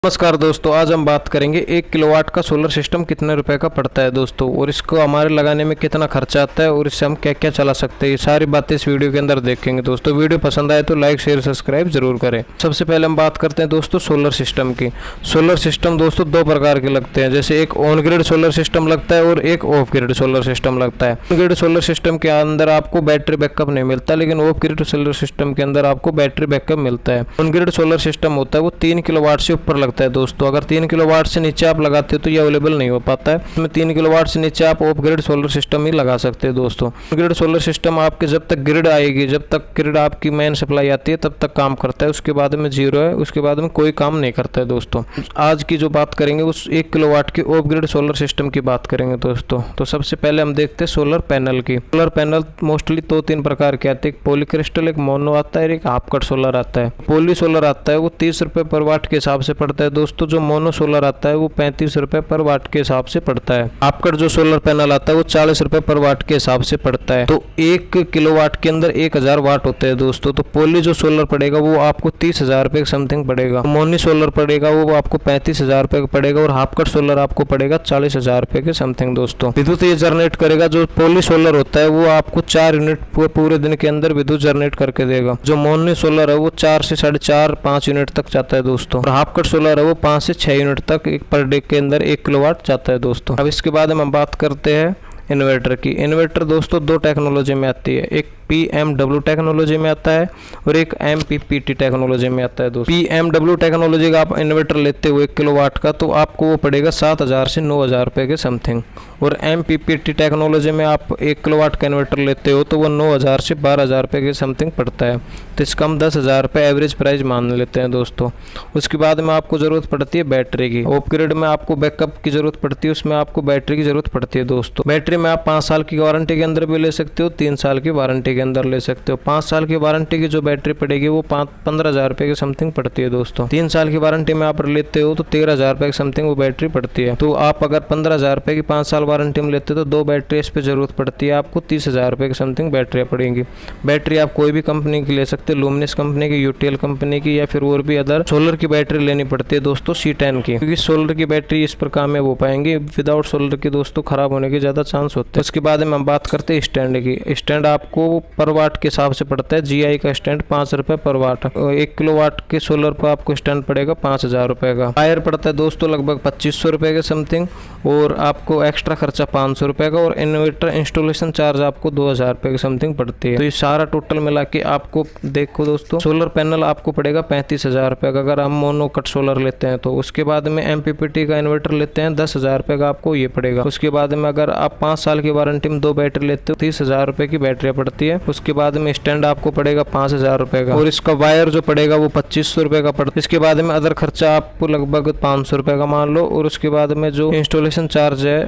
नमस्कार दोस्तों, आज हम बात करेंगे 1 किलोवाट का सोलर सिस्टम कितने रुपए का पड़ता है दोस्तों, और इसको हमारे लगाने में कितना खर्चा आता है और इससे हम क्या क्या चला सकते हैं। ये सारी बातें इस वीडियो के अंदर देखेंगे दोस्तों। वीडियो पसंद आए तो लाइक शेयर सब्सक्राइब जरूर करें। सबसे पहले हम बात करते हैं दोस्तों सोलर सिस्टम की। सोलर सिस्टम दोस्तों दो प्रकार के लगते हैं, जैसे एक ऑन ग्रिड सोलर सिस्टम लगता है और एक ऑफ ग्रिड सोलर सिस्टम लगता है। ऑन ग्रिड सोलर सिस्टम के अंदर आपको बैटरी बैकअप नहीं मिलता, लेकिन ऑफ ग्रिड सोलर सिस्टम के अंदर आपको बैटरी बैकअप मिलता है। ऑन ग्रिड सोलर सिस्टम होता है वो 3 किलोवाट से ऊपर लगता है दोस्तों। अगर 3 किलोवाट से नीचे आप लगाते हो तो ये अवेलेबल नहीं हो पाता है। इसमें 3 किलोवाट से नीचे आप ऑफ ग्रिड सोलर सिस्टम ही लगा सकते हैं दोस्तों। ग्रिड सोलर सिस्टम आपके जब तक ग्रिड आएगी, जब तक ग्रिड आपकी मेन सप्लाई आती है तब तक काम करता है, उसके बाद में जीरो है, उसके बाद में कोई काम नहीं करता है दोस्तों। आज की जो बात करेंगे उस 1 किलोवाट की ऑफ ग्रिड सोलर सिस्टम की बात करेंगे दोस्तों। तो सबसे पहले हम देखते हैं सोलर पैनल की। सोलर पैनल मोस्टली 2-3 प्रकार के आते हैं, एक पॉलीक्रिस्टल, एक मोनो आता है और एक हाफ कट सोलर आता है। पॉली सोलर आता है वो 30 रुपये पर वाट के हिसाब से पड़ता है दोस्तों। जो मोनो सोलर आता है वो 35 रुपये पर वाट के हिसाब से पड़ता है। हाफ कट जो सोलर पैनल आता है वो 40 रुपये पर वाट के हिसाब से पड़ता है। तो 1 किलोवाट के अंदर 1000 वाट होते हैं दोस्तों। तो पॉली जो सोलर पड़ेगा वो आपको 30,000 रुपये समथिंग पड़ेगा। मोनी सोलर पड़ेगा वो आपको 35,000 रुपये का पड़ेगा, और हाफ कट सोलर आपको पड़ेगा 40,000 रुपये के समथिंग दोस्तों। विद्युत ये जनरेट करेगा। जो पॉली सोलर होता है वो आपको 4 यूनिट पूरे दिन के अंदर विद्युत जनरेट करके देगा। जो मोनी सोलर है वो 4 से 4.5-5 यूनिट तक जाता है दोस्तों। और हाफ कट सोलर है वो 5 से 6 यूनिट तक एक पर डे के अंदर 1 किलोवाट जाता है दोस्तों। अब इसके बाद हम बात करते हैं इन्वर्टर की। इन्वर्टर दोस्तों दो टेक्नोलॉजी में आती है, एक PMW टेक्नोलॉजी में आता है और एक MPPT टेक्नोलॉजी में आता है दोस्तों। PMW टेक्नोलॉजी का आप इन्वर्टर लेते हो 1 किलोवाट का, तो आपको वो पड़ेगा 7,000 से 9,000 रुपये के समथिंग। और MPPT टेक्नोलॉजी में आप 1 किलोवाट का इन्वर्टर लेते हो तो वो 9,000 से 12,000 रुपये के समथिंग पड़ता है। तो इसका हम 10,000 रुपये एवरेज प्राइस मान लेते हैं दोस्तों। उसके बाद में आपको ज़रूरत पड़ती है बैटरी की। ऑफ ग्रिड में आपको बैकअप की ज़रूरत पड़ती है, उसमें आपको बैटरी की ज़रूरत पड़ती है दोस्तों। बैटरी में आप 5 साल की वारंटी के अंदर भी ले सकते हो, 3 साल की वारंटी के अंदर ले सकते हो। 5 साल की वारंटी की जो बैटरी पड़ेगी वो 15,000 रुपये के समथिंग पड़ती है दोस्तों। 3 साल की वारंटी में आप लेते हो तो 13,000 रुपये के समथिंग वो बैटरी पड़ती है। तो आप अगर 15,000 रुपये की 5 साल वारंटी में लेते हो तो 2 बैटरी इस पर जरूरत पड़ती है आपको। 30,000 रुपये के समथिंग बैटरियाँ पड़ेंगी। बैटरी आप कोई भी कंपनी की ले सकते हो, लुमिनस कंपनी की, UTL कंपनी की, या फिर और भी अदर सोलर की बैटरी लेनी पड़ती है दोस्तों C10 की, क्योंकि सोलर की बैटरी इस पर कामयाब हो पाएंगी। विदाउट सोलर की दोस्तों खराब होने के ज़्यादा चांस होते हैं। उसके बाद में हम बात करते हैं स्टैंड की। स्टैंड आपको पर वाट के हिसाब से पड़ता है। GI का स्टैंड 5 रुपये पर वाट। 1 किलोवाट के सोलर पर आपको स्टैंड पड़ेगा 5,000 रुपये का। वायर पड़ता है दोस्तों लगभग 2500 रुपये के समथिंग, और आपको एक्स्ट्रा खर्चा 500 रुपये का, और इन्वर्टर इंस्टॉलेशन चार्ज आपको 2,000 रुपये के समथिंग पड़ती है। तो ये सारा टोटल मिला के आपको देखो दोस्तों, सोलर पैनल आपको पड़ेगा 35,000 रुपये का अगर हम मोनो कट सोलर लेते हैं तो। उसके बाद में MPPT का इन्वर्टर लेते हैं 10,000 रुपये का आपको ये पड़ेगा। उसके बाद में अगर आप 5 साल की वारंटी में 2 बैटरी लेते हो 30,000 रुपये की बैटरी पड़ती है। उसके बाद में स्टैंड आपको पड़ेगा 5,000 रुपये का, और इसका वायर जो पड़ेगा वो 2500 रुपये का पड़ता है। इसके बाद में अदर खर्चा आपको लगभग 500 रुपये का मान लो, और उसके बाद में जो इंस्टॉलेशन चार्ज है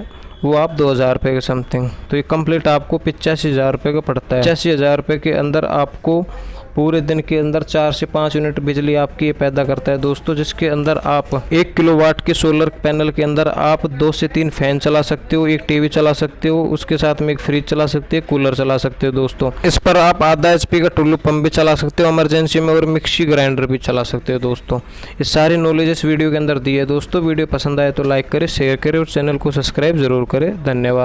वो आप 2,000 रुपये के समथिंग। तो ये कंप्लीट आपको 85,000 रुपये का पड़ता है। 85,000 रुपये के अंदर आपको पूरे दिन के अंदर 4 से 5 यूनिट बिजली आपकी ये पैदा करता है दोस्तों, जिसके अंदर आप 1 किलोवाट के सोलर पैनल के अंदर आप 2 से 3 फैन चला सकते हो, एक टीवी चला सकते हो, उसके साथ में एक फ्रिज चला सकते हो, कूलर चला सकते हो दोस्तों। इस पर आप आधा HP का टुल्लू पंप भी चला सकते हो इमरजेंसी में, और मिक्सी ग्राइंडर भी चला सकते हो दोस्तों। ये सारी नॉलेज इस वीडियो के अंदर दी है दोस्तों। वीडियो पसंद आए तो लाइक करें, शेयर करें और चैनल को सब्सक्राइब जरूर करें। धन्यवाद।